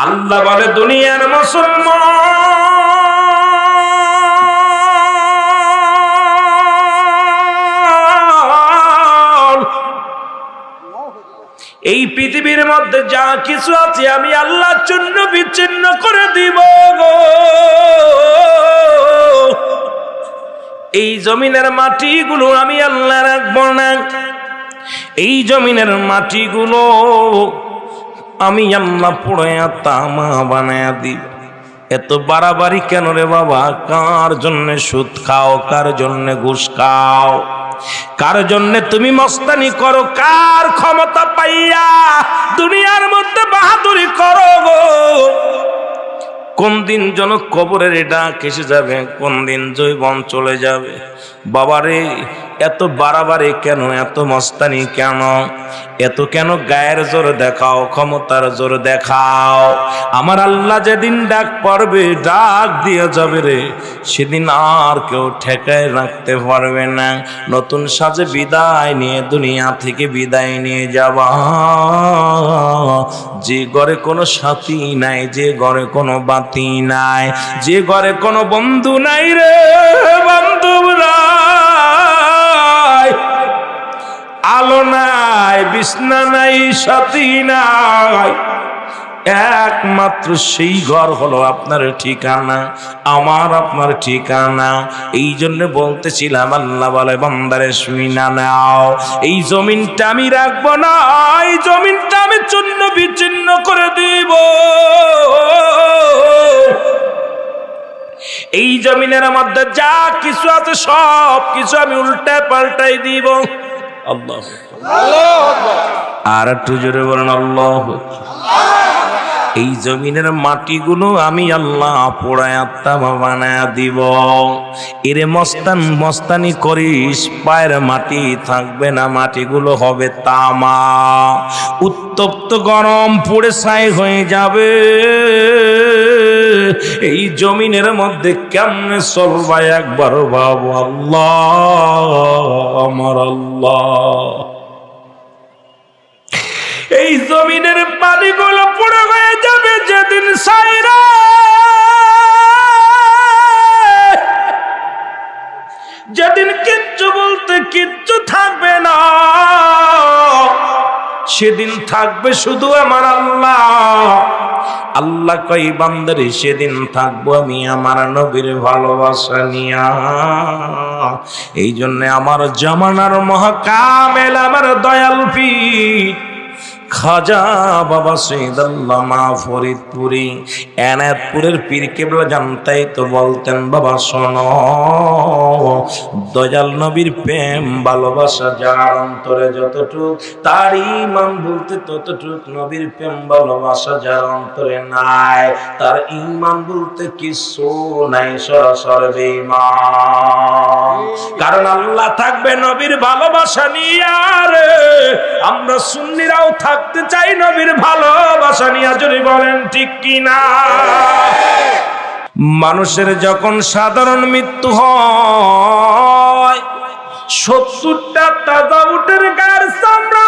আল্লাহ বলে দুনিয়ার মুসলমান, এই পৃথিবীর মধ্যে যা কিছু আছে আমি আল্লাহর জন্য বিচ্ছিন্ন করে দিব গো। এই জমিনের মাটিগুলো আমি আল্লাহ রাখবো না, এই জমিনের মাটিগুলো আমি আল্লাহ পোড়ায়া তামা বানায়া দিব। এত বাড়াবাড়ি কেন রে বাবা? কার জন্য সুদ খাও, কার জন্য ঘুষ খাও, কার জন্য তুমি মস্তানি করো, কার ক্ষমতা পাইয়া দুনিয়ার মধ্যে বাহাদুরি করো গো? কোন দিন যেন কবরের ডাক এসে যাবে, কোন দিন জৈবন চলে যাবে। বাবারে এত বাড়াবাড়ি কেন, এত মস্তানি কেন, এত কেন গায়ের জোর দেখাও, ক্ষমতার জোর দেখাও? আমার আল্লাহ যেদিন ডাক পড়বে, ডাক দিয়ে যাবে রে, সেদিন আর কেউ ঠেকায় রাখতে পারবে না। নতুন সাজে বিদায় নিয়ে দুনিয়া থেকে বিদায় নিয়ে যাবা। যে ঘরে কোনো সাথী নাই, যে ঘরে কোনো বাতি নাই, যে ঘরে কোনো বন্ধু নাই রে, বন্ধু নাই, আলো নাই, বিছনা নাই, সাথী নাই, একমাত্র সেই ঘর হলো আপনার ঠিকানা, আমার আপনার ঠিকানা। এই জন্য বলতেছিলাম, আল্লাহ বলে বান্দারে শুই না নাও, এই জমিনটা আমি রাখবো না, এই জমিনটা আমি চূর্ণ বিচ্ছিন্ন করে দিব। এই জমিনের মধ্যে যা কিছু আছে সব কিছু আমি উল্টে পাল্টাই দিব। আল্লাহ আর একটু জোরে বলেন আল্লাহ। এই জমিনের মাটিগুলো আমি আল্লাহ পোড়ায়া তামা বানায়া দিব। এরে মস্তানি করিস, পায়ের মাটি থাকবে না, মাটিগুলো হবে তামা, উত্তপ্ত গরম পুড়ে ছাই হয়ে যাবে। এই জমিনের মধ্যে কেমনে চলবা একবার ভাবো। আল্লাহ আমার আল্লাহ, এই জমিনের পানিগুলো পুরো হয়ে যাবে যেদিন সাইরা, যেদিন কিচ্ছু বলতে কিচ্ছু থাকবে না, সেদিন থাকবে শুধু আমার আল্লাহ। আল্লাহ কই বান্দারে সেদিন থাকবো আমি আমার নবীর ভালোবাসা নিয়া। এই জন্য আমার জামানার মহাকামেল আমার দয়াল পীর খাজা বাবা সৈয়দ আল্লামা ফরিদপুরি এনায়েতপুরের পীর কেবলা জানতাই তো বলতেন, বাবা শোনো, দয়াল নবীর প্রেম ভালোবাসা যার অন্তরে যতটুক, তার ঈমান বলতে ততটুক। নবীর প্রেম ভালোবাসা যার অন্তরে নাই, তার ঈমান বলতে কিছু নাই, সরাসরি বেঈমান। কারণ আল্লাহ থাকবে নবীর ভালোবাসা নিয়ে, আর আমরা সুন্নিরাও থাকতে চাই নবীর ভালোবাসা নিয়ে। যদি বলেন ঠিক কিনা? মানুষের যখন সাধারণ মৃত্যু হয়, 70টা তাজা উটের গায়ের চামড়া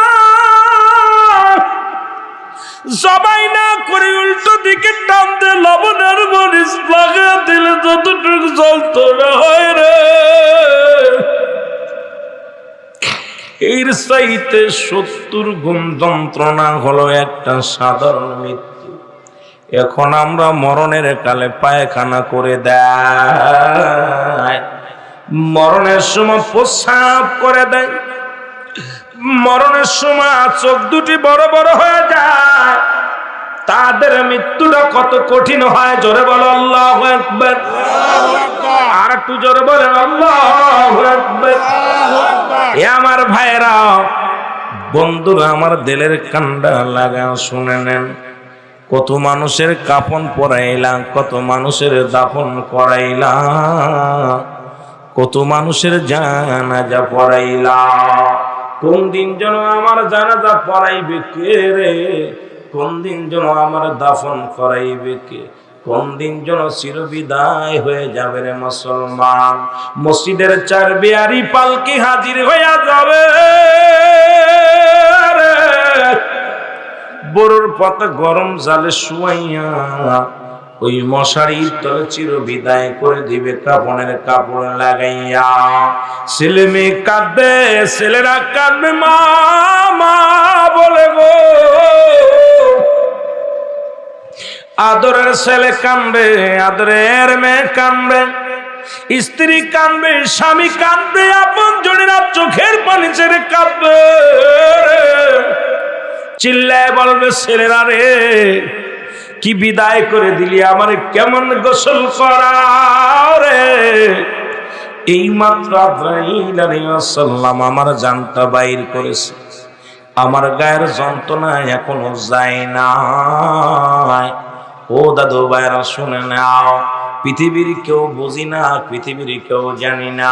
জবাই না করে উল্টো দিকে টান দিয়ে লবণের মরিচ লাগিয়ে দিলে যতটুকু যন্ত্রণা হয় রে, এর চাইতে 70 গুণ যন্ত্রণা হলো একটা সাধারণ মৃত্যু। এখন আমরা মরণের কালে পায়খানা করে দেয়, মরণের সময় প্রস্রাব করে দেয়, মরণের সময় চোখ দুটি বড় বড় হয়ে যায়। তাদের মৃত্যুটা কত কঠিন হয়, জোরে বলো আল্লাহু আকবার। আর একটু জোরে বলেন আল্লাহু আকবার। এ আমার ভাইরা, বন্ধুরা, আমার দিলের কান্ডা লাগা শুনে নেন। কত মানুষের কাফন পরাইলাম, কত মানুষের দাফন করাইলাম, কত মানুষের জানাজা পড়াইলাম। কোন দিন যেন আমার জানাজা পড়াইবে কে রে, কোন দিন যেন আমার দাফন করাইবে কে, কোন দিন যেন চিরবিদায় হয়ে যাবে রে মুসলমান। মসজিদের চার বিয়ারি পালকি হাজির হইয়া যাবে, বড়র পাতা গরম জালে শুয়াইয়া ওই মশারির তলে চির বিদায় করে দিবে কাপড়ের কাপড় লাগাইয়া। ছেলে মেয়ে কাঁদবে, ছেলেরা কাঁদবে মা মা বলে গো। আদরের ছেলে কাঁদবে, আদরের মেয়ে কাঁদবে, স্ত্রী কাঁদবে, স্বামী কাঁদবে, আপন জনেরা চোখের পানি ছেড়ে কাঁদবে। চিল্লায় বলবে ছেলেরা রে কি বিদায় করে দিলি, আমার কেমন গোসল করা রে। এই মাত্র আজরাইল আলাইহিস সালাম আমার জানটা বাইর করেছে, আমার গায়ের যন্ত্রণা এখনো যায় না। ও দাদু ভাইরা শুনে নাও, পৃথিবীর কেউ বুঝি না, পৃথিবীর কেউ জানি না,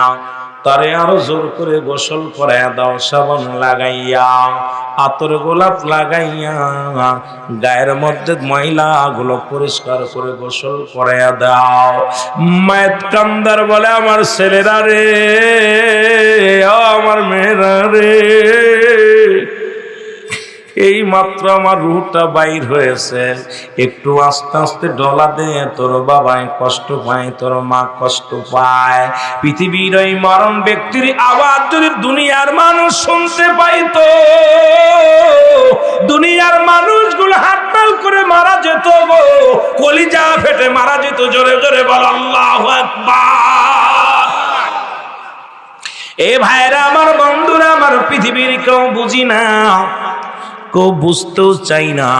তারে আরো জোর করে গোসল করাইয়া দাও, সাবান লাগাইয়া, আতর গোলাপ লাগাইয়া, গায়ের মধ্যে ময়লা গুলো পরিষ্কার করে গোসল করাইয়া দাও। মায়ের কান্দার বলে আমার ছেলেরা রে, আমার মেয়েরা রে, এই মাত্র আমার রুহটা বাইর হয়েছে, একটু আস্তে আস্তে ডলা দে, তোর বাবাই কষ্ট পায়, তোর মা কষ্ট পায়। পৃথিবীর ওই মরণ ব্যক্তির আওয়াজ যদি দুনিয়ার মানুষ শুনতে পাইতো, দুনিয়ার মানুষগুলো হাততাল করে মারা যেত গো, কলিজা ফেটে মারা যেত। জোরে জোরে বল আল্লাহু আকবার। এ ভাইরা আমার, বন্ধুরা আমার, পৃথিবীর কেউ বুঝি না, কেউ বুঝতেও চাই না।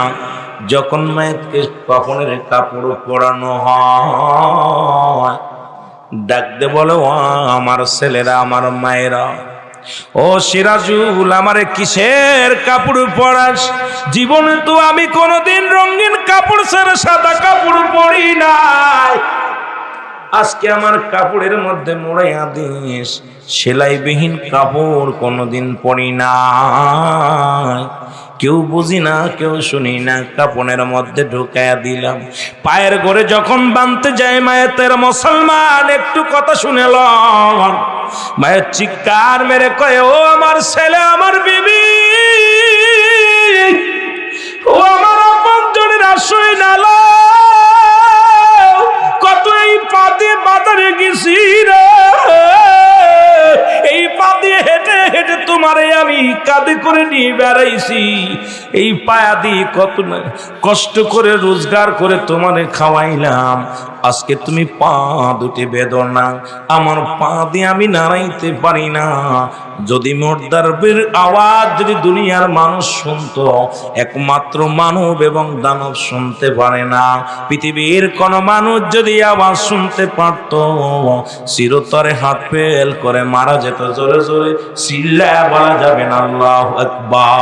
যখন মায়েরকে কফনের কাপড় পরানো হয়, ডাকতে বলে ও আমার ছেলেরা, আমার মায়েরা, ও সিরাজুল আমারে কিসের কাপড় পরাস? জীবনে তো আমি কোনোদিন রঙিন কাপড় ছাড়া সাদা কাপড় পরি নাই, আজকে আমার কাপড়ের মধ্যে মোড়াইয়া দিস, সেলাইবিহীন কাপড় কোনোদিন পরি নাই। কেউ বুঝি না, কেউ শুনি না, কাপড়ের মধ্যে ঢুকাইয়া দিলাম। পায়ের ঘরে যখন বাঁধতে যায় মায়ের মুসলমান, একটু কথা শুনে লন। মায়ের চিৎকার মেরে কয়ে ও আমার ছেলে, আমার বিবি, ও আমার আপনজনের আশ্রয় নাল, কত এই পা দিয়ে বাজারে গেছি রে, এই পা দিয়ে হেঁটে হেঁটে তোমারে আমি কাঁধে করে নিয়ে বেড়াইছি, এই পায়া দিয়ে কত না কষ্ট করে রোজগার করে তোমারে খাওয়াইলাম, আজকে তুমি পা দুটি বেদনা, আমার পা দিয়ে আমি নাড়াইতে পারি না। যদি মুর্দারের আওয়াজ যদি দুনিয়ার মানুষ শুনতো, একমাত্র মানব এবং দানব শুনতে পারে না, পৃথিবীর কোন মানুষ যদি আওয়াজ শুনতে পারত, চিরতরে হাত ফেল করে মারা যেত। জোরে জোরে চিল্লায়া বলা যাবে না আল্লাহু আকবার।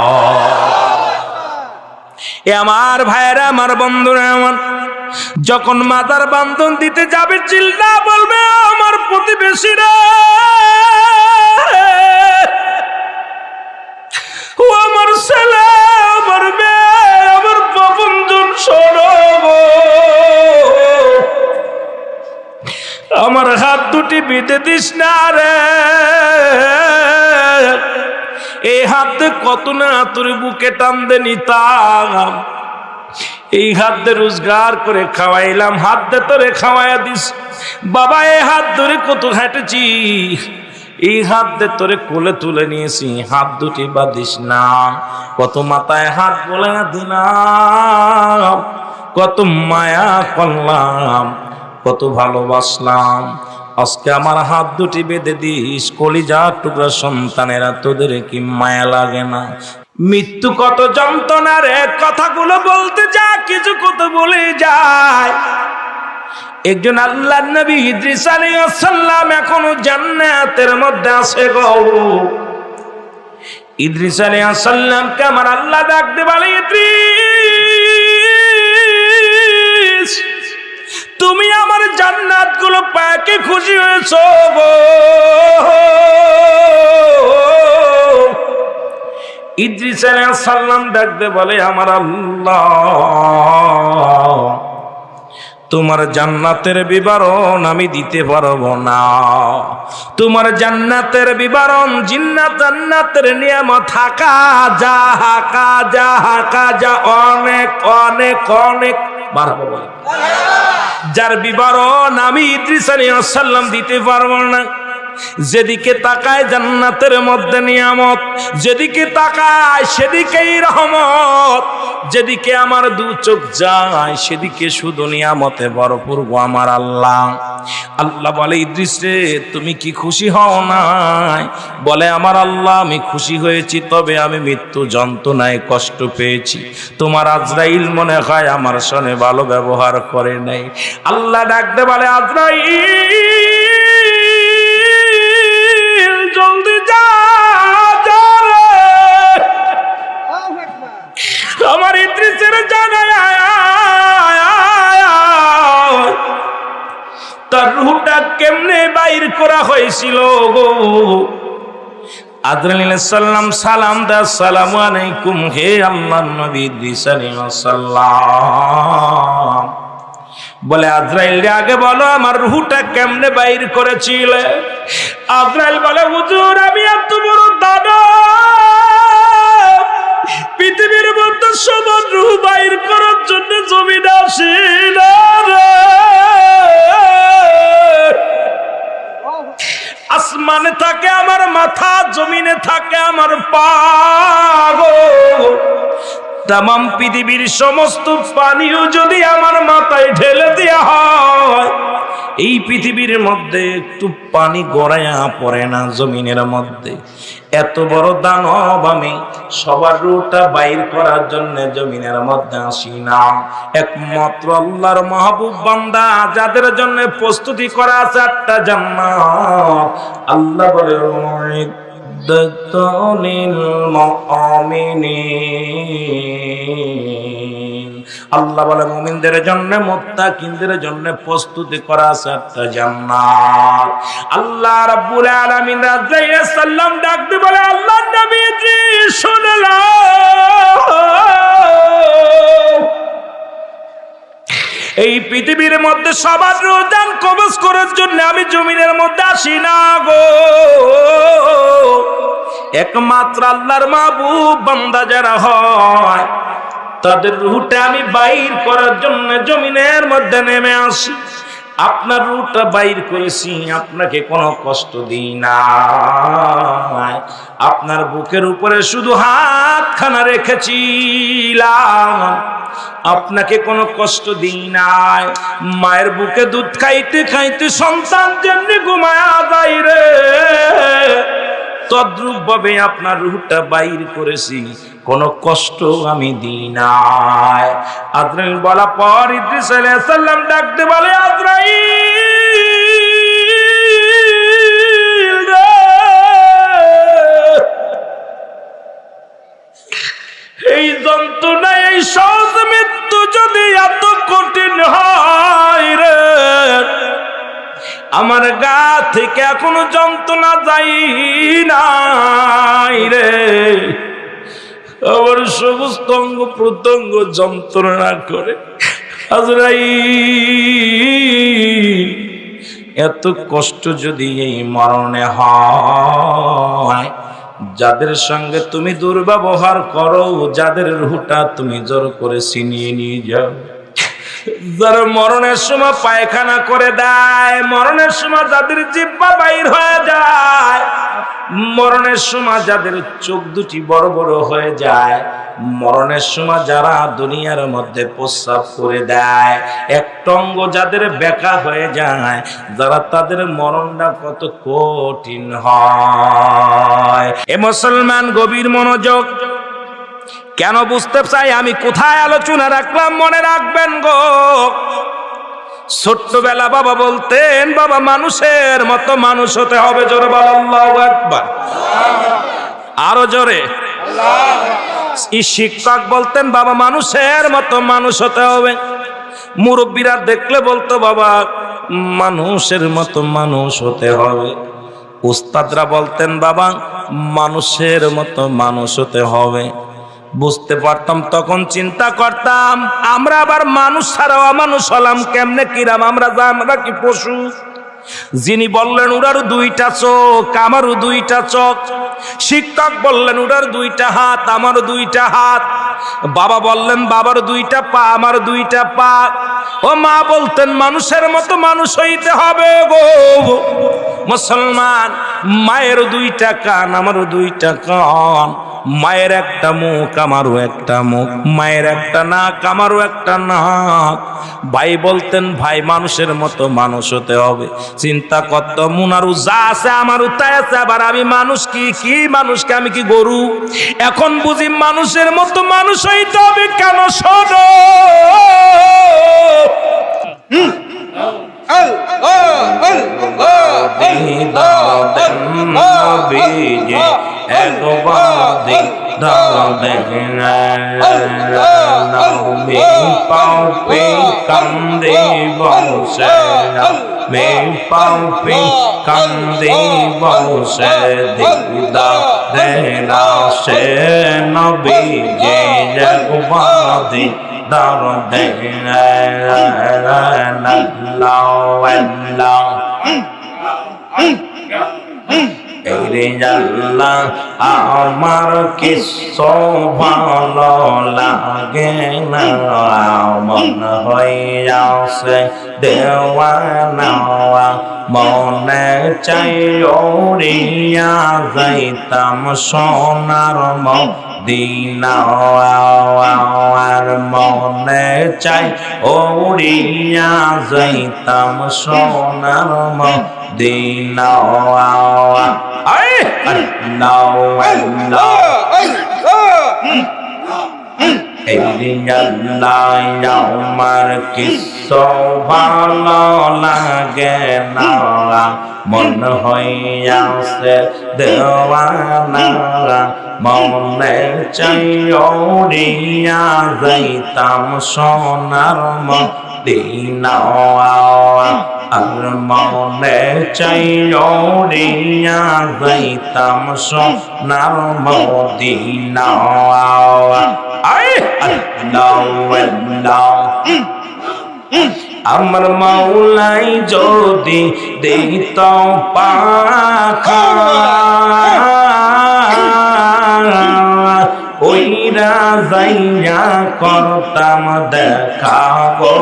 এ আমার ভাইরা, আমার বন্ধুরা আমার, যখন মাথার বান্ধন দিতে যাবে, চিল্লা বলবে আমার প্রতিবেশীরা, ও আমার ছেলে, আমার মেয়ে, আমার বাপনজন, শোনো, আমার হাত দুটি বেঁধে দিস না রে, এই হাতে কত না তোর বুকে টান দে নিতাম, এই হাত দিয়ে রোজগার করে খাওয়াইলাম, হাত দিয়ে তোরে খাওয়াইয়া দিস বাবা, এই হাত ধরে কত হেঁটেছি, এই হাত দিয়ে তোরে কোলে তুলে নিয়েছি, হাত দুটি বাঁধিস না। কত মাথায় হাত বলে দিলাম, কত মায়া করলাম, কত ভালোবাসলাম, আজকে আমার হাত দুটি বেঁধে দিস, কলিজার টুকরা সন্তানেরা, তোদের কি মায়া লাগে না? মৃত্যু কত যন্ত্রণার, কথাগুলো বলতে যা কিছু কত বলে যায়। একজন আল্লাহর নবী ইদ্রিস আলাইহিস সালাম এখনো জান্নাতের মধ্যে আছে গো। ইদ্রিস আলাইহিস সালামকে আমার আল্লাহ ডাকতে বলে, ইদ্রিস তুমি আমার জান্নাত গুলো পাকে খুশি হয়েছো গো। ইদ্রিস আলাইহিস সালাম ডাকতে বলে, আমার আল্লাহ তোমার জান্নাতের বিবরণ আমি দিতে পারবো না। তোমার জান্নাতের বিবরণ জান্নাতের নিয়ামত হাকা যা অনেক অনেক অনেক বাড়াবো বলে, যার বিবরণ আমি ইদ্রিস আলাইহিস সালাম দিতে পারবো না। যেদিকে তাকায় জান্নাতের মধ্যে নিয়ামত, যেদিকে তাকায় সেদিকেই রহমত, যেদিকে আমার দু চোখ যায় সেদিকে শুধু নিয়ামতে ভরপুর গো আমার আল্লাহ। আল্লাহ বলে, ইদ্রিস রে তুমি কি খুশি হও নাই? বলে, আমার আল্লাহ আমি খুশি হয়েছি, তবে আমি মৃত্যু যন্ত্রণায় কষ্ট পেয়েছি। তোমার আজরাইল মনে হয় আমার সঙ্গে ভালো ব্যবহার করে নাই। আল্লাহ ডাকতে বলে, আজরাইল জলদি যা রে, আমার ইদ্রিসের জানায় তার রূহটা কেমনে বাইর করা হয়েছিল গো। আজরাইল আলাইহিস সালাম সালাম দা, আসসালামু আলাইকুম হে আল্লাহর নবী ইদ্রিস আলাইহিস সালাম। বলে, আজরাইল রে আগে বলো আমার রূহটা কেমনে বাইর করেছিল? আজরাইল বলে, হুজুর আমি এত বড় দানব, পৃথিবীর মধ্যে সবার রূহ বাইর করার জন্য জমিনে আসি না রে। আসমানে থাকে আমার মাথা, জমিনে থাকে আমার পা গো। তামাম পৃথিবীর সমস্ত পানিও যদি আমার মাথায় ঢেলে দেয়া হয়, এই পৃথিবীর মধ্যে একটু পানি গড়াইয়া পড়ে না জমিনের মধ্যে। এত বড় দানব আমি, সবার রূহটা বাইর করার জন্য জমিনের মধ্যে আসি না। একমাত্র আল্লাহর মাহবুব বান্দা যাদের জন্য প্রস্তুতি করা আছে একটা জান্নাত, আল্লাহ বলে আল্লাহ বলে মুমিনদের জন্য, মুত্তাকিনদের জন্য প্রস্তুতি করা আছে একটা জান্নাত। আল্লাহ রাব্বুল আলামিন আজরাইল সাল্লাম ডাকতে বলে, আল্লাহর নবী ইদ্রিস শুনলাম এই পৃথিবীর মধ্যে সবার রোজান কবজ করার জন্য আমি জমিনের মধ্যে আসি না গো। একমাত্র আল্লাহর মাহবুব বান্দা যারা হয় তাদের রূহটা আমি বাইর করার জন্য জমিনের মধ্যে নেমে আসি। আপনার রূহটা বাইর করেছি, আপনাকে কোনো কষ্ট দিই না। আপনার বুকের উপরে শুধু হাতখানা রেখেছিলাম, আপনাকে কোনো কষ্ট দিই নাই। মায়ের বুকে দুধ খাইতে খাইতে সন্তান যেমনি ঘুমায়া যায় রে, তদ্রূপ ভাবে আপনার রূহটা বাইর করেছি, কোনো কষ্ট আমি দিই নাই। আজরাইল বলা পর ইদ্রিস আলাইহিস সালাম ডাকতে বলে, আজরাইল এই যন্ত্রণা, এই সহজ মৃত্যু যদি এত কঠিন হয় রে, আমার গা থেকে এখনো যন্ত্রণা যাই নাই রে, আমার সমস্ত অঙ্গ প্রত্যঙ্গ যন্ত্রণা করে। আজরাইল এত কষ্ট যদি এই মরণে হয়, যাদের সঙ্গে তুমি দুর্ব্যবহার করো, যাদের রূহটা তুমি জোর করে ছিনিয়ে নিয়ে যাও, যারা মরণের সময় পায়খানা করে দেয়, মরণের সময় যাদের জিহ্বা বাইর হয়ে যায়, মরণের সময় যাদের চোখ দুটি বড় বড় হয়ে যায়, মরণের সময় যারা দুনিয়ার মধ্যে প্রস্রাব করে দেয়, একটা অঙ্গ যাদের বেঁকা হয়ে যায়, যারা তাদের মরণটা কত কঠিন হয়। এ মুসলমান গভীর মনোযোগ, কেন বুঝতে চাই আমি কোথায় আলোচনা রাখলাম মনে রাখবেন গো। ছোট্টবেলা বাবা বলতেন, বাবা মানুষের মতো মানুষ হতে হবে। জোরে বল আল্লাহু আকবার, আরো জোরে। শিক্ষক বলতেন, বাবা মানুষের মতো মানুষ হতে হবে। মুরব্বীরা দেখলে বলতো, বাবা মানুষের মতো মানুষ হতে হবে। উস্তাদরা বলতেন, বাবা মানুষের মতো মানুষ হতে হবে। বুঝতে পারতাম তখন চিন্তা করতাম আমরা আবার মানুষ ছাড়াও অমানুষ হলাম কেমনে, কিরাম আমরা কি পশু? যিনি বললেন ওরারও দুইটা চোখ আমারও দুইটা চোখ, শিক্ষক বললেন ওরার দুইটা হাত আমারও দুইটা হাত, বাবা বললেন বাবার দুইটা পা আমার দুইটা পা, ও মা বলতেন মানুষের মতো মানুষ হইতে হবে গো মুসলমান, মায়ের দুইটা কান আমারও দুইটা কান, মায়ের একটা মুখ আমারও একটা মুখ, মায়ের একটা নাক আমারও একটা নাক। ভাই বলতেন ভাই মানুষের মতো মানুষ হতে হবে, চিন্তা করত মুনারু যা আছে আমারও তাই আছে, আবার আমি মানুষ কি মানুষকে আমি কি গরু? এখন বুঝি মানুষের মতো মানুষ হইতে হবে কেন? শোনো কান্দে বসে দিদা রে রাশে নবী যে জগবাদি দার দে আমার কিছু ভালো লাগে না, মন হইয়াছে দেওয়ানা, মনে চাই ওড়িয়া যাইতাম সোনার মদিনা, আর মনে চাই ওড়িয়া যাইতাম সোনার মদিনা। আমার কিছু ভালো লাগে না, মন হইয়াছে দেওয়ানা, মনে চাই ওড়িয়া যাইতাম সোনার মদিনা, আর মনে চাই ওড়িয়া যাইতাম সোনার মদিনা। আমার মাওলাই যদি দিত পাখা, ওইরা যাইয়া করতাম দেখা গো,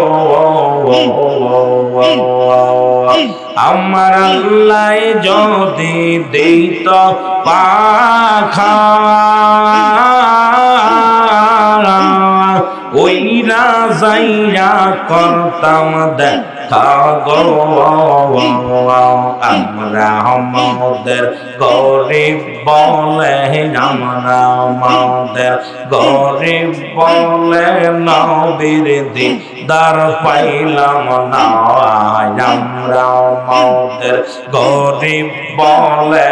আমার আল্লাহ যদি দিত পাখা, ওইরা যাইয়া করতাম দেখা গো, আমরা আমাদের গরিব বলে, আমরা আমাদের গরিব বলে নবীর দিদার পাইলাম না, আমরা আমাদের গরিব বলে,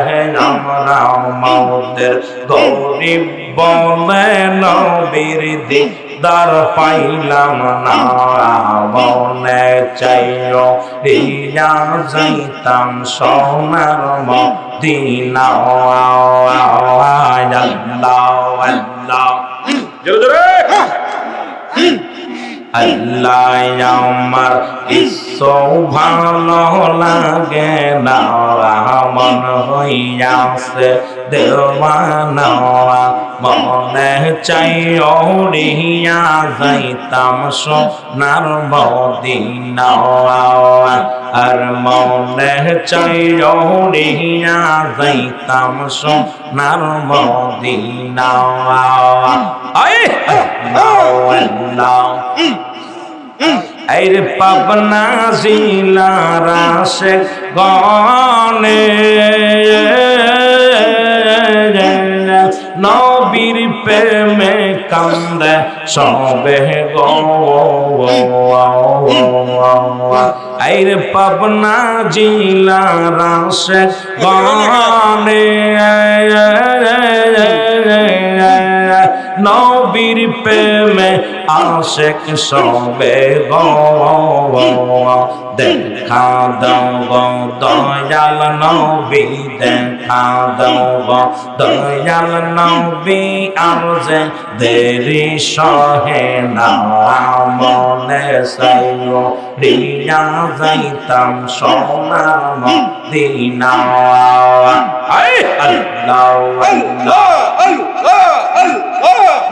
আমরা আমাদের গরিব বলে নবীর দিদার পাইলাম না, মনে চাইও রিয়া যাইতাম সোনার মদিনা। আল্লাহ আমার কিছু ভালো লাগে না, মন হইয়াছে দেওয়ানা, মনে চাই ওড়িয়া যাইতাম সোনার মদিনা, আর মনে চাই ওড়িয়া যাইতাম সোনার মদিনা। আইরে পাবনা জিলার আশিক গনে, নবীর প্রেমে কান্দে সবে গো, আইরে পাবনা জিলার আশিক গনে, নবীর প্রেমে আশেক সবে গো দেখা দাও গো দয়াল নবী দেখা দাও গো দয়াল নবী আর যে দেরি সহে না মনে চাইও রিয়া যাইতাম সোনার মদিনা আল্লাহ আল্লাহ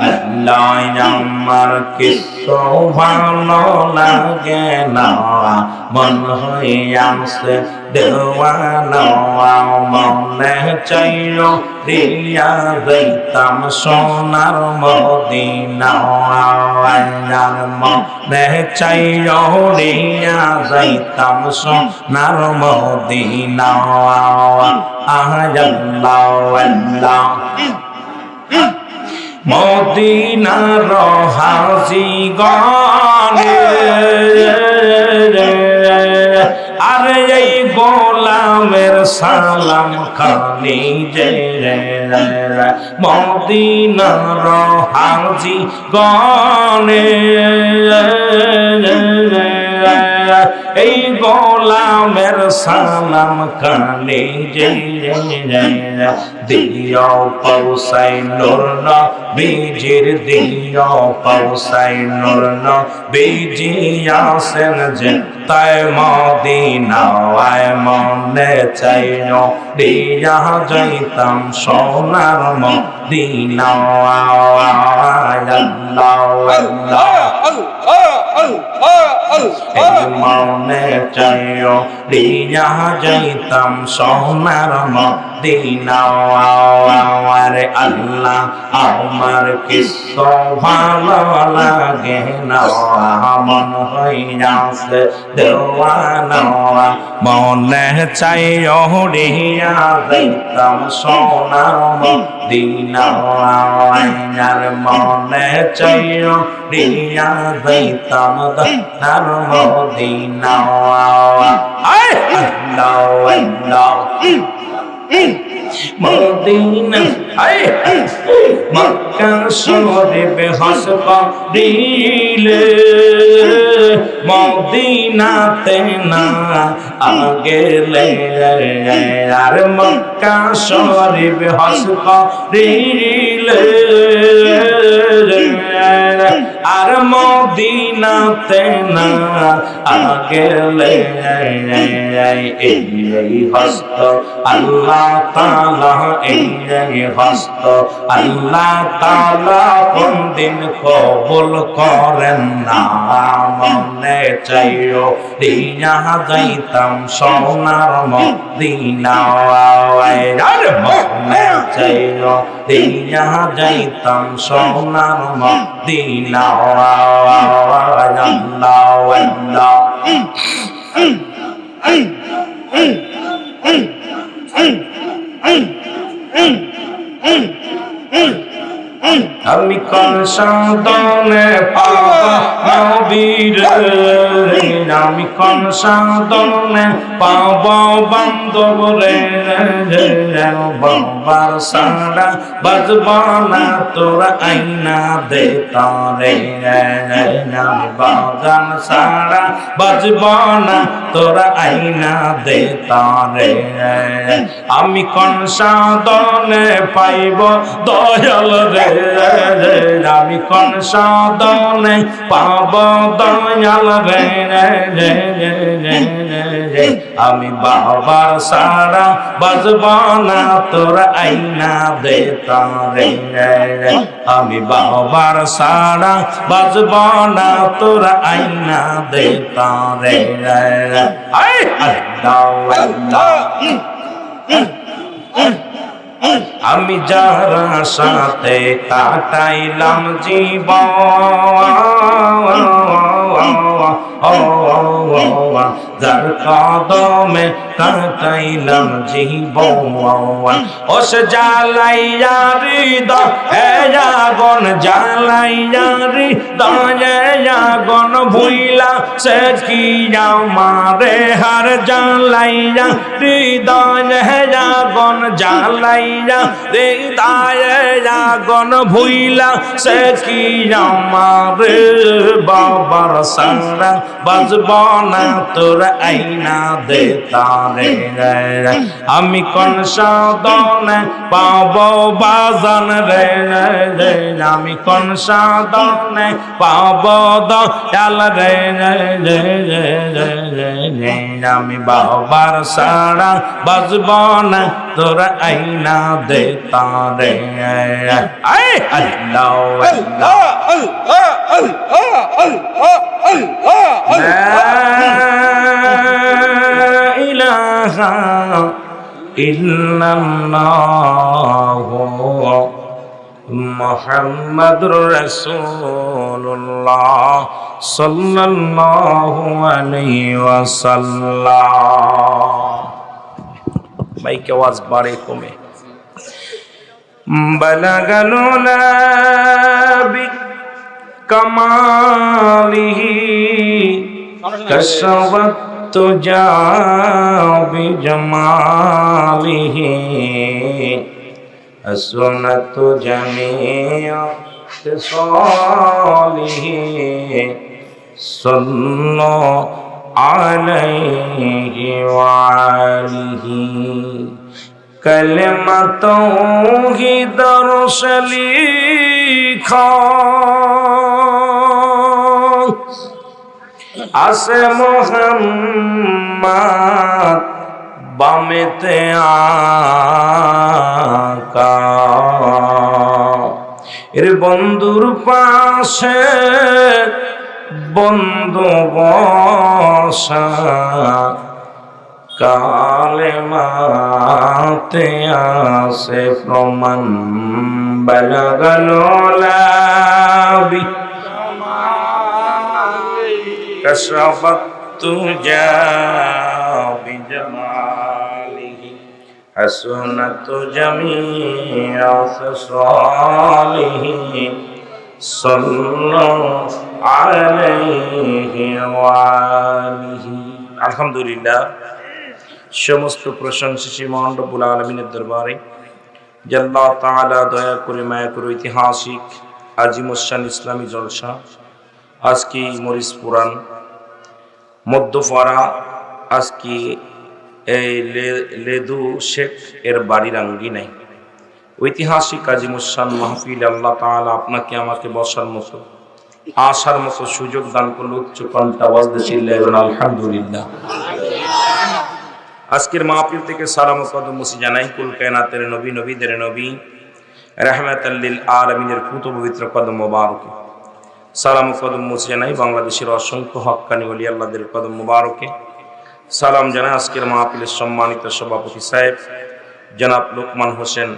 আল্লাহ আমার কিছু ভালো লাগে না মন হইয়াছে দেওয়ানা মনে চাইও রিয়া যাইতাম সোনার মদিনা মনে চাইও রিয়া যাইতাম সোনার মদিনা আল্লাহ আল্লাহ মদিনার হাজি গানে আরে এই গোলামের সালাম খানি যে মদিনার হাজি গানে এই গোলামের সালাম কানে যে দিও পৌঁছাই নূর নবীজির দিও পৌঁছাই নূর নবীজি আসেন যে তাই মদিনায় মনে চাইও দিয়া যাইতাম সোনার মদিনা মনে চাইও দিয়া যাইতাম সোনার মদিনা আরে আল্লাহ আমার কিছু ভালো লাগে না মন হইয়াছে দেওয়ানা মনে চাইও দিয়া যাইতাম সোনার মদিনা আর মনে চাইও দিয়া যাইতাম সোনার মদিনা আল্লাহ আল্লাহ মদিনা মক্কা শরীফ হাসপাতালে মদিনাতে না আগেলে আর মক্কা শরীফ হাসপাতালে আর মদিনাতে না আগেলে এই হস্ত আল্লাহ তাআলা এই হস্ত আল্লাহ তাআলা কোন দিন কবুল করেন না মনে চাইও দিয়া যাইতাম সোনার মদিনা আর মনে চাইও দিয়া যাইতাম সোনার মদিনা আল্লাহ আল্লাহ আমি কোন সাধনে পাবো নবীর আমি কোন সাধনে পাবো বান্ধব রে বাবার সারা বাজব না তোরা আইনা দে তারে আমি বাজান সারা বাজব না তোরা আইনা দে তারে আমি কোন সাধনে পাইব দয়াল রে আমি কোন সাধনে পাব দয়াল রে আমি বাবার সারা বাজব না তোরা আইনা দে তারে আমি বাবার সারা বাজব না তোরা আইনা দে তারে আমি যারা সাথে কাটাইলাম জীবন যার কদমে কাটাইলাম জীবন ও সে জ্বালাইয়া হৃদয় আগুন জ্বালাইয়া হৃদয় আগুন ভুইলা সে কি আমারে হার জ্বালাইয়া হৃদয় আগুন জ্বালাইয়া হৃদয় আগুন ভুইলা সে কি আমারে বাবার সারা বাজব না তোর আইনা দে তারে আমি কোন সাধনে পাব বাজান রে আমি কোন সাধনে পাব দয়াল রে আমি বাবার সারা বাজব না তোর আইনা দে তারে আল্লাহ আল্লাহ ইলাহা ইল্লাল্লাহু মুহাম্মাদুর রাসূলুল্লাহ সাল্লাল্লাহু আলাইহি ওয়াসাল্লাম। মাইকে আওয়াজ বাড়ে কমে বালাগাল উলাবি কামালিহি কাশাওয়াত তুজা বিজমালিহি আসনাত জামিয়া তিসালিহি সাল্লাল্লাহু আলাইহি ওয়া আলিহি কালেমা তাওহীদ রসলিখা আসে মোহাম্মদ বামেতে আকা এর বন্ধুর পাশে বন্ধু বসা কালেমাতে আসে প্রমাণ বালাগাল উলাবি كشفت تجا بجماله حسنت جميع خصاله صلى عليه وآله আলহামদুলিল্লাহ সমস্ত প্রশংসা শ্রী মহান রব্বুল আলামিনের দরবারে যে আল্লাহ তাআলা দয়া করে মায়া করে ঐতিহাসিক আজিমুশান ইসলামী জলসা আজকে মরিচ পুরাণ মধ্যপাড়া আজকে এই লেদু শেখ এর বাড়ির আঙ্গিনায় ঐতিহাসিক আজিমুশান মাহফিল আল্লাহ তাআলা আপনাকে আমাকে বসার মতো আসার মতো সুযোগ দান করলো। উচ্চ কণ্ঠে আওয়াজ দিয়ে চিল্লাইবেন আলহামদুলিল্লাহ। আজকের মাহফিল থেকে সালাম ও কদম মুসি জানাই কুল কায়নাতের নবী নবীদের নবী রাহমাতাল লিল আলামিনের পুত পবিত্র কদম মোবারকে সালাম ও কদম মুসি জানাই বাংলাদেশের অসংখ্য হক্কানি ওলি আল্লাহদের কদম মোবারকে সালাম জানাই আজকের মাহফিলের সম্মানিত সভাপতি সাহেব জনাব লোকমান হোসেন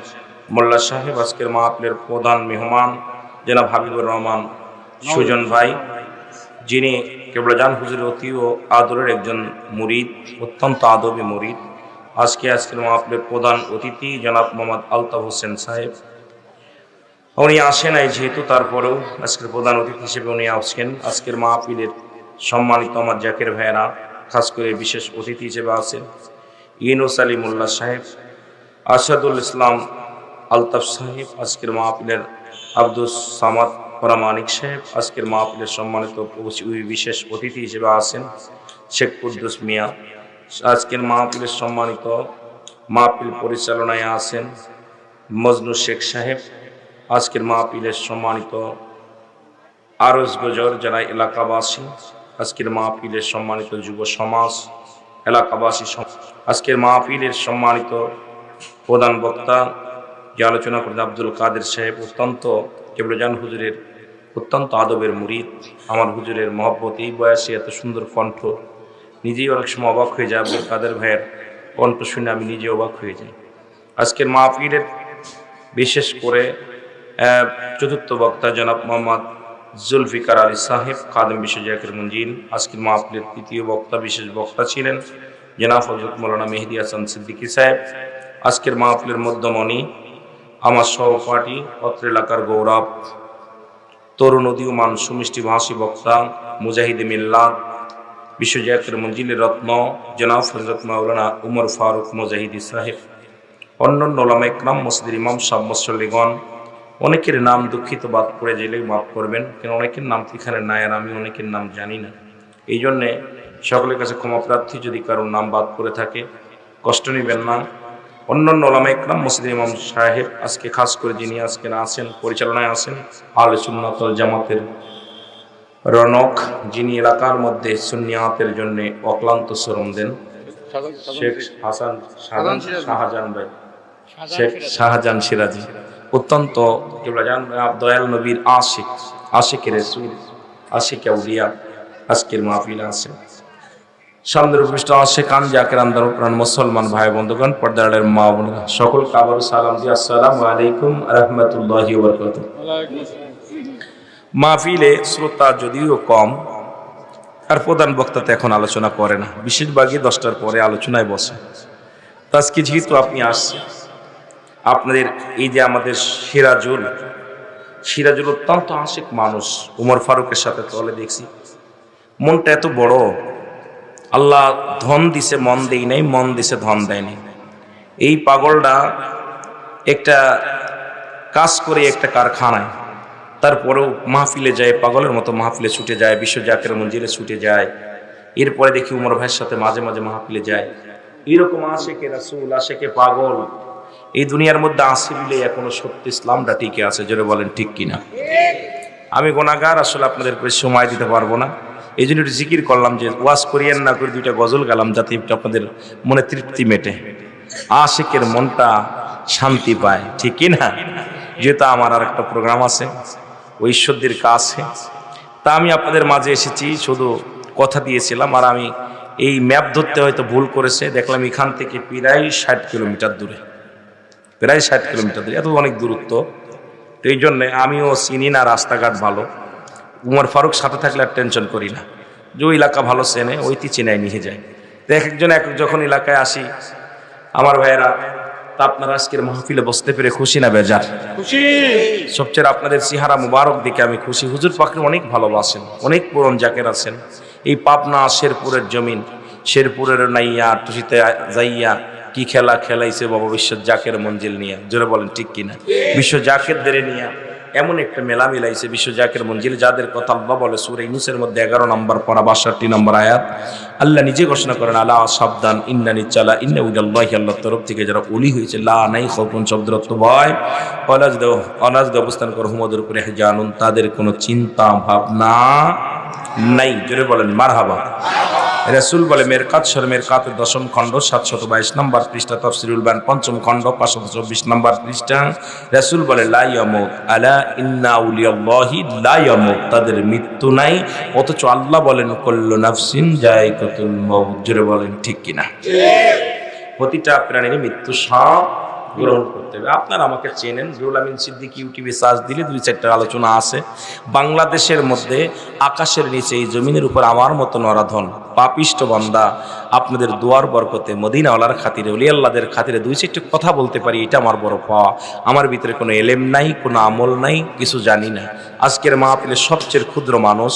মোল্লা সাহেব, আজকের মাহফিলের প্রধান মেহমান জনাব হাবিবুর রহমান সুজন ভাই, যিনি কেবলাজান হুজুরের অতি ও আদরের একজন মুরিদ, অত্যন্ত আদবী মুরিদ। আজকের মাহফিলের প্রধান অতিথি জনাব মোহাম্মদ আলতাফ হোসেন সাহেব, উনি আসেন নাই যেহেতু তারপরেও আজকের প্রধান অতিথি হিসেবে উনি আসছেন। আজকের মাহফিলের সম্মানিত আমার জাকের ভাইয়েরা, খাস করে বিশেষ অতিথি হিসেবে আছেন ইউনুস আলী মোল্লা সাহেব, আসাদুল ইসলাম আলতাফ সাহেব, আজকের মাহফিলের আব্দুস সামাদ প্রামাণিক সাহেব, আজকের মাহফিলের সম্মানিত বিশেষ অতিথি হিসেবে আছেন শেখ কুদ্দুস মিয়া, আজকের মাহফিলের সম্মানিত মাহফিল পরিচালনায় আছেন মজনু শেখ সাহেব, আজকের মাহফিলের সম্মানিত আরজ গজর যারা এলাকাবাসী, আজকের মাহফিলের সম্মানিত যুব সমাজ এলাকাবাসী, আজকের মাহফিলের সম্মানিত প্রধান বক্তা যে আলোচনা করেন আব্দুল কাদের সাহেব, অত্যন্ত কেবলাজান হুজুরের অত্যন্ত আদবের মুরিদ। আমার হুজুরের মহব্বত, এই বয়সে এত সুন্দর কণ্ঠ, নিজেই অনেক সময় অবাক হয়ে যায়। আব্দুল কাদের ভাইয়ের কণ্ঠ শুনে আমি নিজে অবাক হয়ে যাই। আজকের মাহফিলের বিশেষ করে চতুর্থ বক্তা জনাব মোহাম্মদ জুলফিকার আলী সাহেব খাদেম বিশ্ব জাকির মঞ্জিল। আজকের মাহফিলের তৃতীয় বক্তা, বিশেষ বক্তা ছিলেন জনাব হযরত মাওলানা মেহেদী হাসান সিদ্দিকী সাহেব। আজকের মাহফিলের মধ্যমণি আমার সহপাঠী, অত্র এলাকার গৌরব, তরুণ উদীয়মান সুমিষ্টি ভাষী বক্তা, মুজাহিদে মিল্লাত, বিশ্ব জাকির মঞ্জিলের রত্ন জনাব হযরত মাওলানা উমর ফারুক মুজাহিদি সাহেব, অন্যান্য ওলামা ইকরাম, মসজিদের ইমাম সাহেব, মুসল্লিগণ, অনেকের নাম দুঃখিত বাদ পড়ে গেলে মাফ করবেন, কেন অনেকের নাম এখানে নাই আর আমি অনেকের নাম জানি না। এই জন্যে সকলের কাছে ক্ষমা প্রার্থী, যদি কারোর নাম বাদ পড়ে থাকে কষ্ট নেবেন না। অন্যান্য ওলামা ইকরাম, মসজিদের ইমাম সাহেব, আজকে খাস করে যিনি আজকে আছেন, পরিচালনায় আছেন, আহলে সুন্নাত ওয়াল জামাতের রনক, যিনি এলাকার মধ্যে সুন্নিয়াতের জন্য অক্লান্ত শ্রম দেন, শেখ হাসান শাহজাহান ভাই, শেখ শাহজাহান সিরাজি, অত্যন্ত দয়াল নবীর আশিক, আশিকের রাসূল, আশিক আউলিয়া, আজকের মাহফিলে আছে। সামনের উপস্থিত আশিক আন জাকির আন্দার প্রাণ মুসলমান ভাই বন্ধুগণ, পর্দারের মা বোনেরা, সকলকে আবারও সালাম দিয়ে আসসালামু আলাইকুম রাহমাতুল্লাহি ওয়া বারাকাতুহু। মাহফিলে শ্রোতা যদিও কম, আর প্রধান বক্তাতে এখন আলোচনা করে না, বেশিরভাগই 10টার পরে আলোচনায় বসে। আজকে যেহেতু আপনি আসছেন, আপনাদের এই যে আমাদের সিরাজুল অত্যন্ত আশিক মানুষ, উমর ফারুকের সাথে তলে দেখছি, মনটা এত বড়, আল্লাহ ধন দিছে মন দেই নাই, মন দিছে ধন দেয়নি। এই পাগলটা একটা কাজ করে একটা কারখানায়, তারপরেও মাহফিলে যায়, পাগলের মতো মাহফিলে ছুটে যায়, বিশ্ব জাকির মঞ্জিলে ছুটে যায়। এরপরে দেখি উমর ভাইয়ের সাথে মাঝে মাঝে মাহফিলে যায়। এরকম আশিকে রাসূল, আশিকে পাগল এই দুনিয়ার মধ্যে আছে বলে এখনো সত্য ইসলামটা টিকে আছে। জোরে বলেন ঠিক কিনা? আমি গুনাহগার, আসলে আপনাদের সময় দিতে পারবো না, এই জন্য একটু জিকির করলাম যে ওয়াজ করিয়েন না করে দুইটা গজল গালাম, যাতে একটু আপনাদের মনে তৃপ্তি মেটে, আশিকের মনটা শান্তি পায়, ঠিক কিনা? যেহেতু আমার আর একটা প্রোগ্রাম আছে ঐশ্বর্যের কাছে, তা আমি আপনাদের মাঝে এসেছি, শুধু কথা দিয়েছিলাম। আর আমি এই ম্যাপ ধরতে হয়তো ভুল করেছে, দেখলাম এখান থেকে প্রায় 60 কিলোমিটার দূরে, প্রায় 60 কিলোমিটার দূরে, এত অনেক দূরত্ব। তো এই জন্যে আমিও চিনি না রাস্তাঘাট ভালো, উমর ফারুক সাথে থাকলে আর টেনশন করি না, যে ওই এলাকা ভালো চেনে, ওইটি চেনায় নিয়ে যায়। তো এক একজন যখন এলাকায় আসি আমার ভাইয়েরা, তা আপনারা আজকের মাহফিলে বসতে পেরে খুশি না বেজার? খুশি। সবচেয়ে আপনাদের চেহারা মুবারক দেখে আমি খুশি। হুজুর পাককে অনেক ভালোবাসেন, অনেক পুরন জাকের আছেন। এই পাবনা শেরপুরের জমিন, শেরপুরের নাইয়া টুসিতে যাইয়া কি খেলা খেলাইছে বাবা বিশ্ব জাকের মঞ্জিল নিয়ে, জোরে বলেন ঠিক কিনা? বিশ্ব জাকেরদের নিয়ে এমন একটা মেলা মিলাইছে বিশ্ব জাকের মঞ্জিল, যাদের কথা আল্লাহ বলে সূরা ইউনূসের মধ্যে 11 নম্বর পারা 62 নম্বর আয়াত, আল্লাহ নিজে ঘোষণা করেন, আলা সাবধান ইন্নানি চালা ইন্না উদাল্লাহি, আল্লাহর তরফ থেকে যারা ওলি হয়েছে, লা নাই খাউফুন শব্দের অর্থ ভয়, অনাজ অবস্থান করে হুমদের উপরে জানুন, তাদের কোনো চিন্তা ভাবনা নাই। জোরে বলেন মারহাবা। রাসূল বলে মেরকাত মেরকাতের 10ম খণ্ড 722 নম্বর পৃষ্ঠা, তাফসীরুল বায়ান 5ম খণ্ড 524 নম্বর পৃষ্ঠা, রাসূল বলে লা ইয়ামুত আলা ইন্না আউলিয়াল্লাহি লা ইয়ামুত, তাদের মৃত্যু নাই, অথচ আল্লাহ বলেন কুল্লু নাফসিন যায়কাতুল মাউত। জোরে বলেন ঠিক কিনা? প্রতিটা প্রাণীর মৃত্যু গ্রহণ করতে হবে। আপনারা আমাকে চেনেন, রুহুল আমিন সিদ্দিকী ইউটিউবে সার্চ দিলে 2-4টা আলোচনা আছে। বাংলাদেশের মধ্যে আকাশের নিচে এই জমিনের উপর আমার মতো নরাধন পাপিষ্ট বান্দা আপনাদের দোয়ার বরকতে মদিনাওয়ালার খাতিরে, ওলি আল্লাহদের খাতিরে 2-4টা কথা বলতে পারি, এটা আমার বড় পাওয়া। আমার ভিতরে কোনো এলেম নাই, কোনো আমল নাই, কিছু জানি না। আজকের মাহফিলের সবচেয়ে ক্ষুদ্র মানুষ,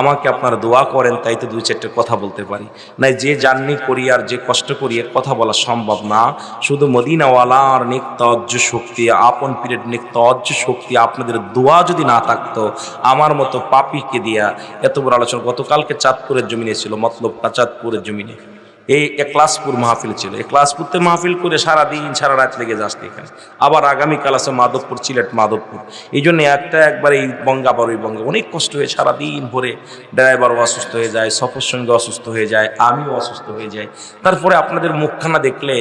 আমাকে আপনারা দোয়া করেন তাই তো 2-4টা কথা বলতে পারি। নাই যে জার্নি করি আর যে কষ্ট করি এর কথা বলা সম্ভব না। শুধু মদিনাওয়ালার নিত্যজ্জ শক্তি, আপন পীরের নিত্যজ্জ শক্তি, আপনাদের দোয়া যদি না থাকতো, আমার মতো পাপীকে দিয়া এত বড় আলোচনা। গতকালকে চাঁদপুরের জমিনে ছিল, মতলবটা চাঁদপুরের জমিনে, এই একলাসপুর মাহফিল ছিল। একলাসপুরতে মাহফিল করে সারাদিন সারা রাত লেগে যাচ্ছে এখানে। আবার আগামীকাল আছে মাধবপুর, সিলেট মাধবপুর। এই জন্য একবার এই বঙ্গা, আবার ওই বঙ্গা, অনেক কষ্ট হয়ে সারাদিন ভরে ড্রাইভারও অসুস্থ হয়ে যায়, সফর সঙ্গে অসুস্থ হয়ে যায়, আমিও অসুস্থ হয়ে যাই। তারপরে আপনাদের মুখখানা দেখলে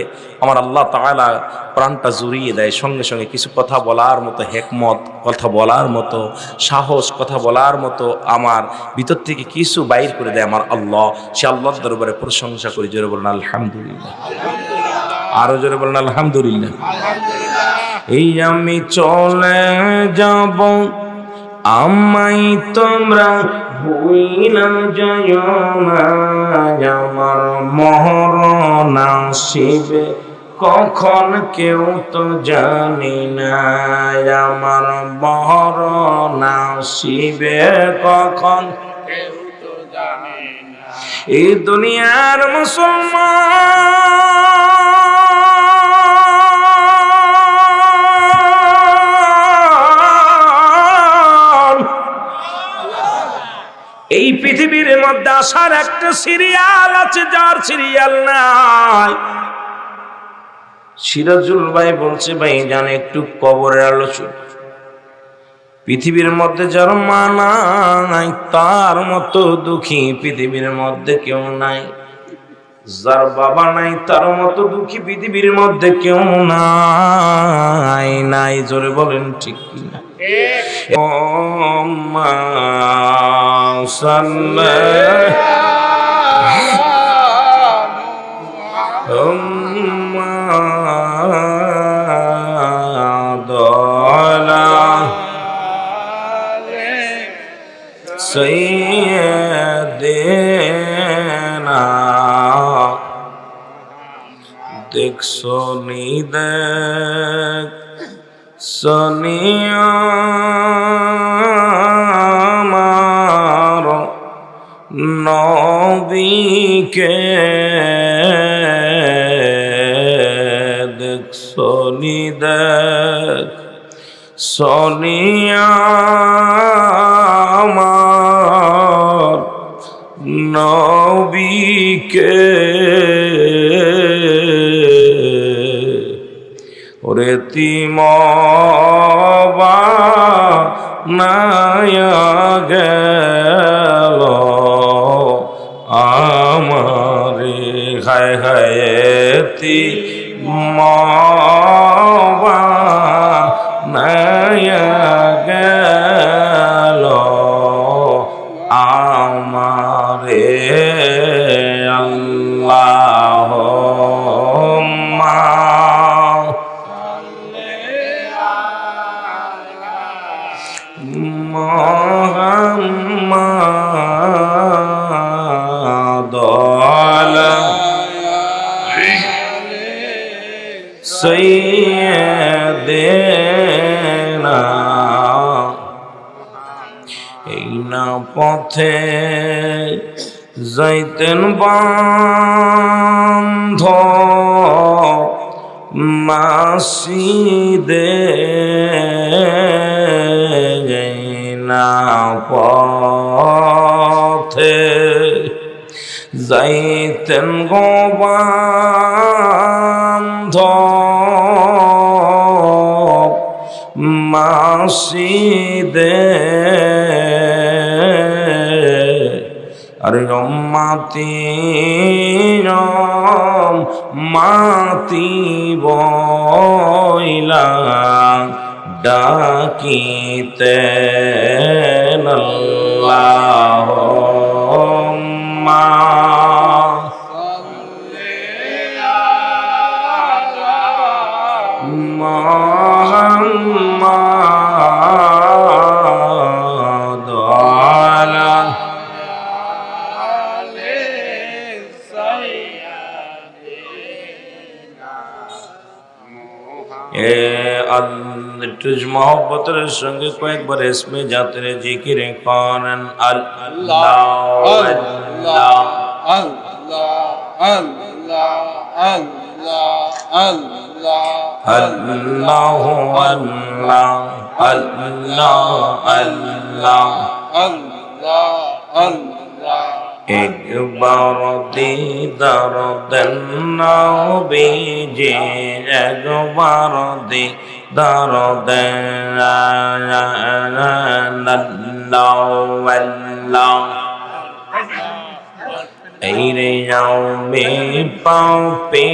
আমার আল্লাহ তাআলা প্রাণটা জুড়িয়ে দেয়। সঙ্গে সঙ্গে কিছু কথা বলার মতো হেকমত, কথা বলার মতো সাহস, কথা বলার মতো আমার ভিতর থেকে কিছু বাইর করে দেয় আমার আল্লাহ। সে আল্লাহর দরবারে প্রশংসা করি। জোরে বলেন আলহামদুলিল্লাহ, আরো জোরে বলেন আলহামদুলিল্লাহ। এই আমি চলে যাব আমাই তোমরা ভুইলা যায় না, আমার মরণ আসিবে কখন কেউ তো জানি না, আমার মরণ আসিবে কখন কেউ তো জানি না। এই দুনিয়ার মুসলমান, এই পৃথিবীর মধ্যে আসার একটা সিরিয়াল আছে, যার সিরিয়াল নাই। সিরাজুল ভাই বলছে, ভাই জান একটু কবরের আলোচনা। পৃথিবীর মধ্যে যার মা নাই তার মতো দুঃখী পৃথিবীর মধ্যে কেউ নাই, যার বাবা নাই তার মতো দুঃখী পৃথিবীর মধ্যে কেউ নাই। নাই জোরে বলেন ঠিক কিনা? ও মা সৈয়দেনা দেখছো নি দেখ সোনিয়া আমার নবীকে, দেখছো নি দেখ সোনিয়া আমার নবীকে। ওরে তিমবা নায়া গেল আমারে, হায় হায় তিমবা নায়া গেল আমারে। আল্লাহুম্মা মুহাম্মাদ আলা সাইয়্যিদিনা। এই না পথে যাইতেন বান্ধ মাসিদে, না পথে যাইতেন গো বান্ধ মাসিদে। আরে মাতি মাতি বইলা ডাকিতেন আল্লাহুম্মা মুহাম্মাদ আলা একটু মহব্বতের সঙ্গে কয়েকবার ইসমে জাতের জিকির করেন। আল্লাহ আল্লাহ আল্লাহ আল্লাহ আল্লাহ আল্লাহ আল্লাহ আল্লাহ আল্লাহ আল্লাহ। একবার দিদার দেন নবীজি, একবার দিদার দেন আল্লাহ। এই রে আমি পাপি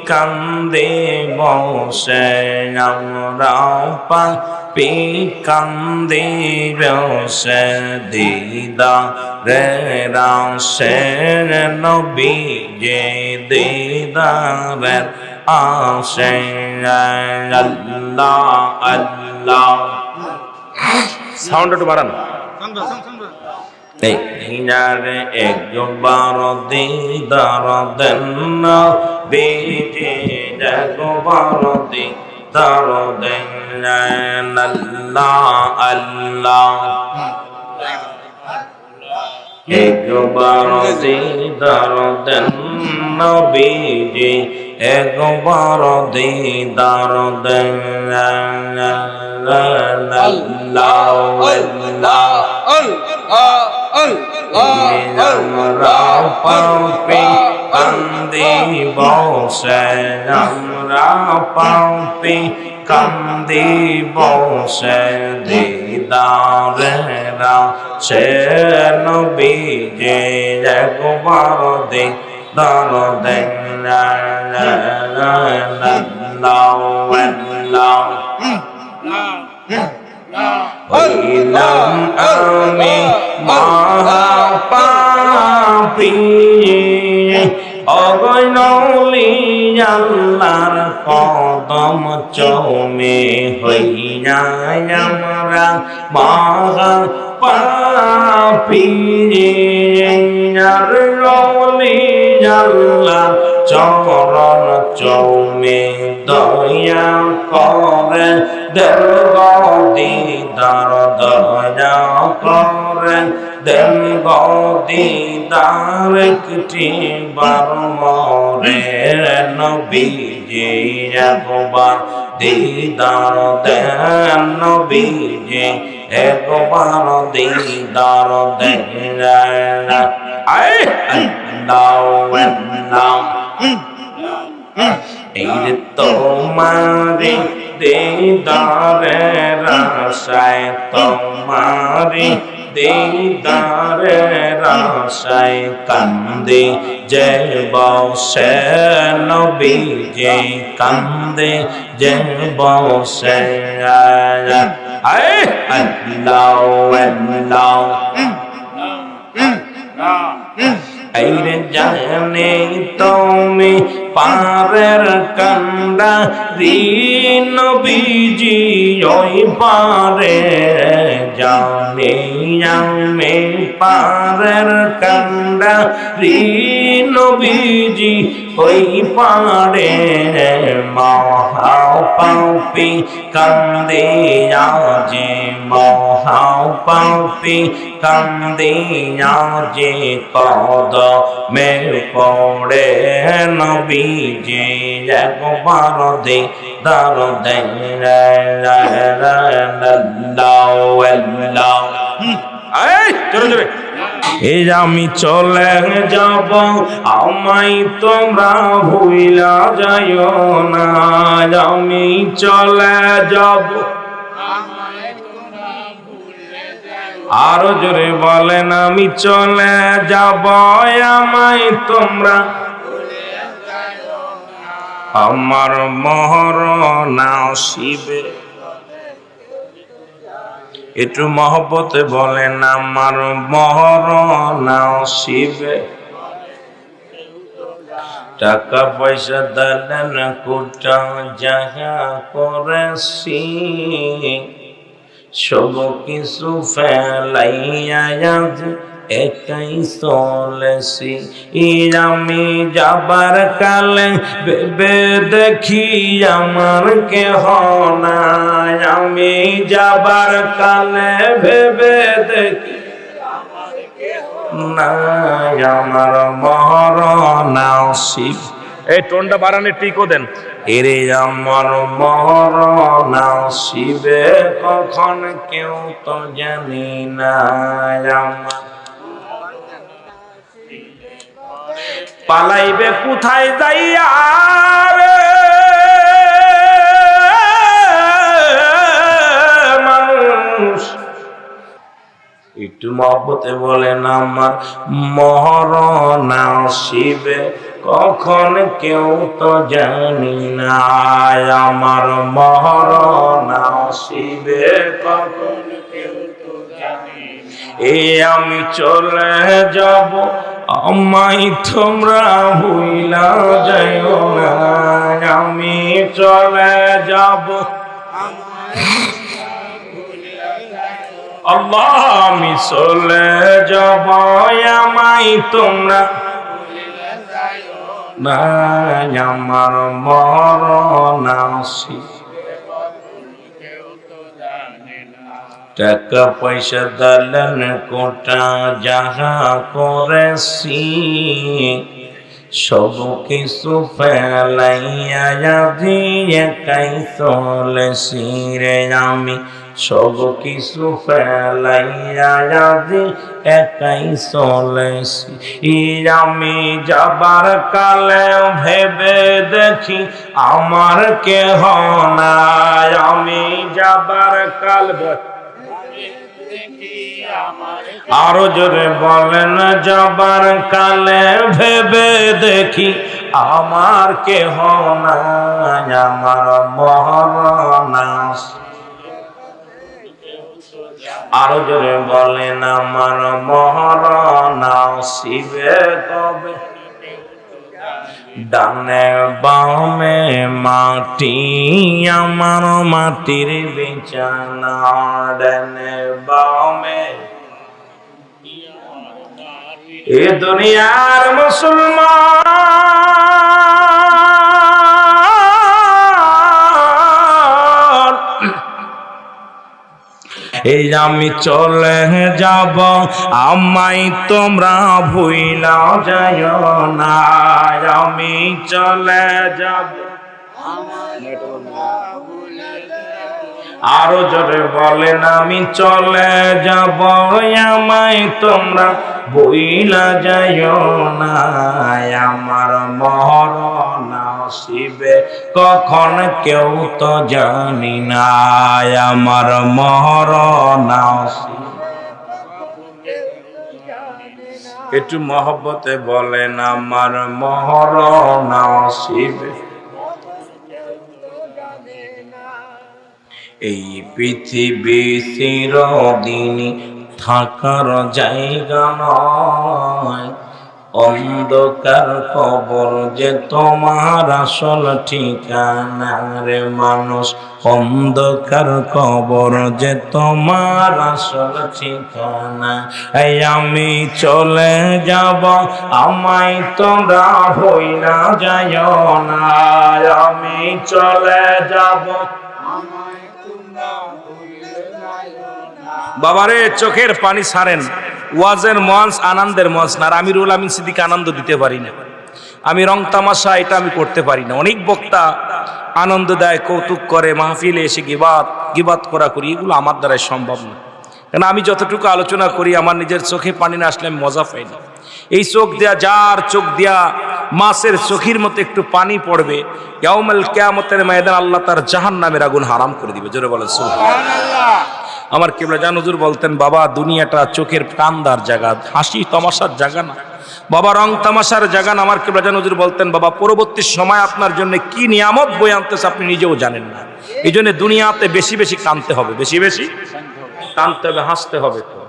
কান্দে বসে, আমরা পাপি কান্দে বসে, দিদারে রাশের নবী যে দিদারের আশে। আল্লাহ আল্লাহ সাউন্ড একটু বাড়ান। হিনারে একবার দিদার দেন নবীজি, একবার দিদার দেন আল্লাহ আল্লাহ। একবার দিদার দেন নবীজি, একবার দিদার দেন আল্লাহ আল্লাহ। আমরা পাপে কান্দি বসে, আমরা পাপে কান্দি বসে, দিদারেরা সে নবীজি, একবার দিদার দেন আল্লাহ আল্লাহ। হইলাম আমি মহাপাপী, অগণলি আল্লাহর কদম চুমে, হইয়া আমরা মহাপাপী, অগণলি আল্লাহর চরণ চুমে, দয়া করে দেন দিদার, দয়া করে দেন দিদার, একটি বার মরে নবীজি, একবার দিদার দেন নবীজি, একবার দিদার দেন আল্লাহ। এই তোমারি দিদারের আশায়, তোমারি দিদারের আশায় কান্দে যে বসে নবীজি, কান্দে যে বসে আল্লাহ আল্লাহ। আইরে জানে তুমি পারের কান্ডা রি নবীজি, ওই পারে জানে আমি পারের কান্ডা রি নবীজি, ওই পারে মহাপাপী কান্দে আজে, মহাপাপী কান্দে আজে, কদমে পড়ে নবীজি, একবার দিদার দেন আল্লাহ। জোরে এই আমি চলে যাব, আমায় তোমরা ভুইলা যাইও না, আমি চলে যাব। আরো জোরে বলেন, আমি চলে যাব, আমায় তোমরা, আমার মরণ আসিবে। একটু মহব্বতে বলেন, আমার মরণ আসিবে। টাকা পয়সা দালেন কোটা যাহা করেছি, সব কিছু ফেলাইয়া একাই চলেছি। আমি যাবার কালে ভেবে দেখি আমার কেহ নাই, আমি যাবার কালে ভেবে দেখি নাই, আমার মরণ আসিবে। এই টোনটা বাড়ানে টিকো দেন। এরে আমার মরণ আসিবে কখন কেউ তো জানি না, আমার পালাইবে কোথায় যাইয়া রে মানুষ। একটু মহব্বতে বলেন, আমার মরণ আসিবে কখন কেউ তো জানি না, আমার মরণ আসিবে কখন কেউ তো জানি না। এই আমি চলে যাব, আমায় তোমরা ভুইলা যাইও না, আমি চলে যাব, আল্লাহ আমি চলে যাব আমায় তোমরা না আমার মরণ টাকা পয়সা দালান কোটা যাহা করেছি সব কিছু ফেলাইয়া যাবি একাই চলেছি রে আমি সব কিছু ফেলাইয়া যাবি একাই চলেছি আমি যাবার কালে ভেবে দেখি আমার কেহ নাই আমি যাবার কাল আরো জোরে বলেন যাবার কালে ভেবে দেখি আমার কেহ নাই আমার মরণ আরো জোরে বলেন আমার মরণ শিবে কবে ডানে বামে মাটি আমার মাটির বিছানা ডানে বামে এ দুনিয়ার মুসলমান এই আমি চলে যাব আমায় তোমরা ভুইলা যাও না আমি চলে যাব আরো জোরে বলেন আমি চলে যাব আমায় তোমরা ভুইলা যাও না আমার মরণ আসিবে কখন কেউ তো জানি না আমার মরণ আসিবে একটু মহব্বতে বলেন আমার মরণ আসিবে এই পৃথিবী চিরদিন থাকার জায়গা নয় অন্ধকার কবর যে তোমার আসল ঠিকানা রে মানুষ অন্ধকার কবর যে তোমার আসল ঠিকানা এই আমি চলে যাব আমায় তোমরা ভুইলা যাও না আমি চলে যাব বাবারে চোখের পানি ছাড়েন ওয়াজের মঞ্চ আনন্দের মঞ্চ না আমিরুল আমিন সিদ্দিক আনন্দ দিতে পারি না আমি রং তামাশা এটা আমি করতে পারি না অনেক বক্তা আনন্দ দেয় কৌতুক করে মাহফিলে এসে গিবাত করা করি এগুলো আমার দ্বারাই সম্ভব না কারণ আমি যতটুকু আলোচনা করি আমার নিজের চোখে পানি না আসলে আমি মজা পাই না এই চোখ দেয়া যার চোখ দেয়া মাছের চোখের মতো একটু পানি পড়বে ইয়াউমুল কিয়ামতের ময়দান আল্লাহ তার জাহান্নামের আগুন হারাম করে দিবে জোরে বলেন সুবহানাল্লাহ আমার কিবলা জান হুজুর বলতেন বাবা দুনিয়াটা চোখের কান্দার জায়গা হাসি তামাশার জায়গা না বাবা রং তামাশার জায়গা না আমার কিবলা জান হুজুর বলতেন বাবা পরবর্তী সময় আপনার জন্য কি নিয়ামত বই আনতেছে আপনি নিজেও জানেন না এই জন্য দুনিয়াতে বেশি বেশি কাঁদতে হবে বেশি বেশি কাঁদতে হবে হাসতে হবে তো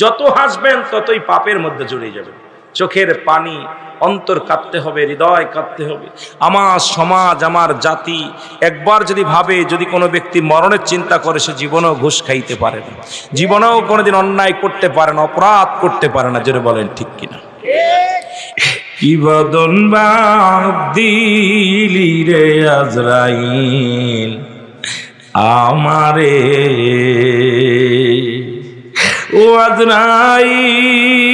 যত হাসবেন ততই পাপের মধ্যে জড়িয়ে যাবেন চোখের পানি অন্তর কাঁদতে হবে হৃদয় কাঁদতে হবে আমার সমাজ আমার জাতি একবার যদি ভাবে যদি কোনো ব্যক্তি মরণের চিন্তা করে সে জীবনেও ঘুষ খাইতে পারে না জীবনেও কোনোদিন অন্যায় করতে পারে না অপরাধ করতে পারে না যেটা বলেন ঠিক কিনা কি বদন দিলি রে আজরাইল আমারে ও আজরাইল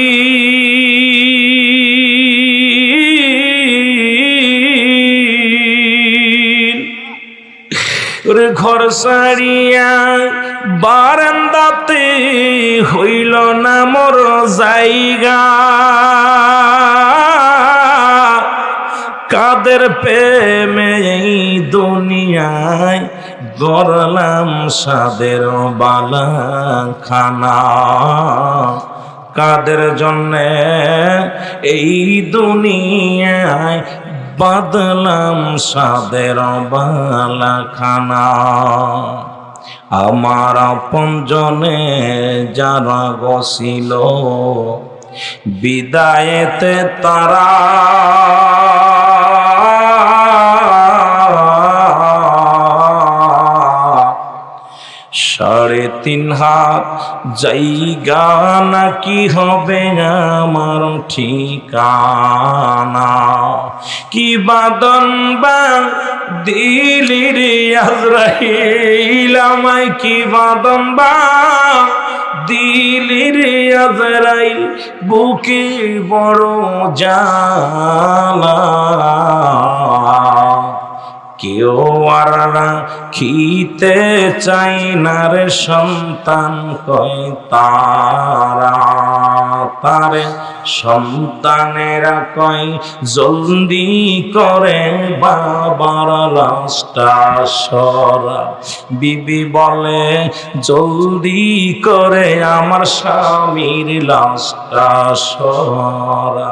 ওরে ঘর সারিয়া বারান্দাতে হইল না মোর জায়গা কাদের প্রেমে এই দুনিয়ায় গড়লাম সাদের বালা খানা কাদের জন্যে এই দুনিয়ায় বাদলাম সাদের বালা খানা আমার আপনজনে যারা গছিল বিদায়েতে তারা 3.5 হাত জায়গা নাকি হবে আমার ঠিকানা। কি বাদন বা দিলি রে আজরাইল আমায়, কি বাদন বা দিলি রে আজরাইল, বুকে বড় জ্বালা। কেউ আর রাখিতে চাই না রে সন্তান, কয় তারা তারে সন্তানেরা কয় জলদি করে বাবার লাশটা সরা। বিবি বলে জলদি করে আমার স্বামীর লাশটা সরা।